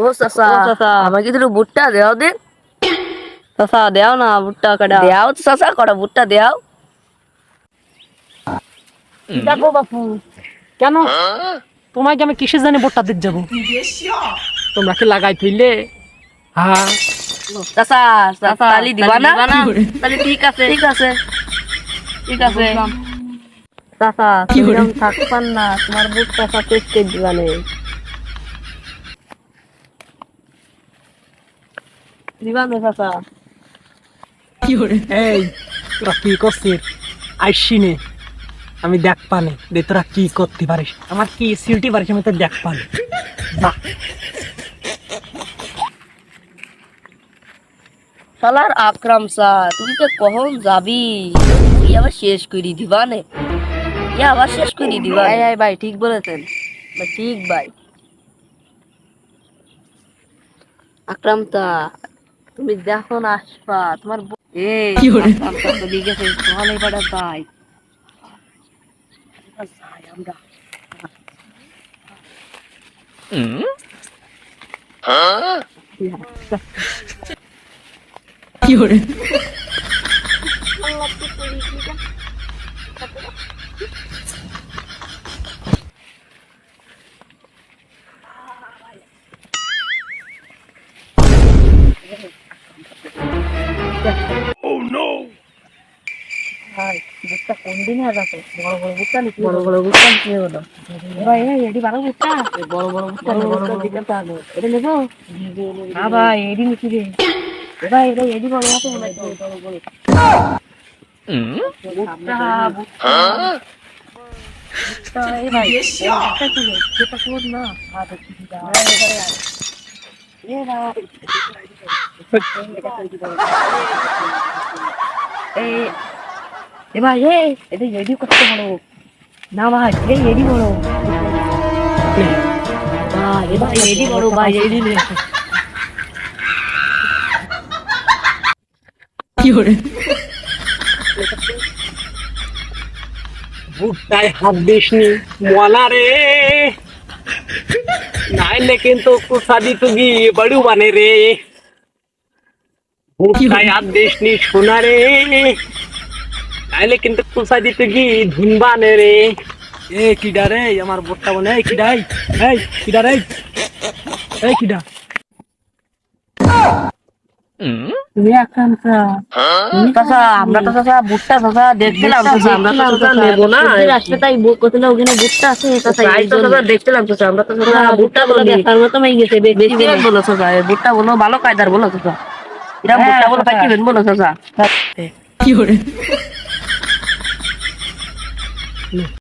ও চাচা ও চাচা আমাকে একটু ভুট্টা দেও দে। চাচা দেও না ভুট্টা কাটা দেও তো চাচা কটা ভুট্টা দেও। দেখো বাপু, কেন তোমাকে আমি কিসের জানি ভোটটা দিতে যাবো? তোমরা কি লাগাই ফেললে? হ্যাঁ, চাচা চাচা তালি দিবা না? তাহলে ঠিক আছে ঠিক আছে ঠিক আছে। চাচা তুমি যখন থাকবেন না তোমার ভুট্টা সব শেষ করে দিবানে দিবানে চাচা। এই তোরা কি করছিস? আইসি নে, আমি দেখ পানে দে তোরা কি করতে পারিস, আমার কি সিলটি পারিস আমি তো দেখ পানে। যা। শালার আকরাম চা তুই তো কখন যাবি? তুই আবার শেষ করে দিবা নে, আবার শেষ করে দিবা। এই ভাই ঠিক বলেছেন ঠিক ভাই। আকরাম তা তুমি দেখো না আসবা তোমার এই আকরাম চা তো লিখে গেছে চল এবারে যাই। যাই আমরা। ভাই ভুট্টা কোন দিন হয়ে যাচ্ছে? বড় বড় ভুট্টা নিতে বড় বড় ভুট্টা নিয়ে বলো। ভাই এডি বড় ভুট্টা, বড় বড় ভুট্টা দিতে হবে। এটা নেবো। হ্যাঁ ভাই এডি নিচ্ছি রে। ভাই এটা এডি বড় মতো মনে হচ্ছে। বড় বড় ভুট্টা ভুট্টা ভুট্টা। এই ভাই ভুট্টা কি রে? যেটা শোন না হাত দিবি দা। এ ভাই এই এ ভাই এটা এডি কত বড় না ভাই, এই এডি বড় ভাই, এ ভাই এডি বড় ভাই এডি নে। ভুট্টায় হাত দিসনি মলা রে, নাইলে কিন্তু কুসাদি তুগি বড়ু বানে রে। ভুট্টায় হাত দিসনি সোনা রে, নাইলে কিন্তু কুসাদি তুগি ধুন বানে রে। এ কিডা রে আমার ভুট্টা বনে? এই কিডাই, এই কিডা রে, এই কিডা? তুমি আকরাম চা চাচা আমরা তো চাচা ভুট্টা চাচা দেখছিলাম চাচা, আমরা তো চাচা নেব না আসলে তাই কোথাও ওখানে ভুট্টা আছে চাচা তাই তো চাচা দেখছিলাম চাচা, আমরা তো চাচা ভুট্টা বলো দেখার মতো হয়ে গেছে বেশি বলো চাচা, ভুট্টা বলো ভালো কায়দার বলো চাচা, এরা ভুট্টা বলো পাইছিবেন বলো চাচা।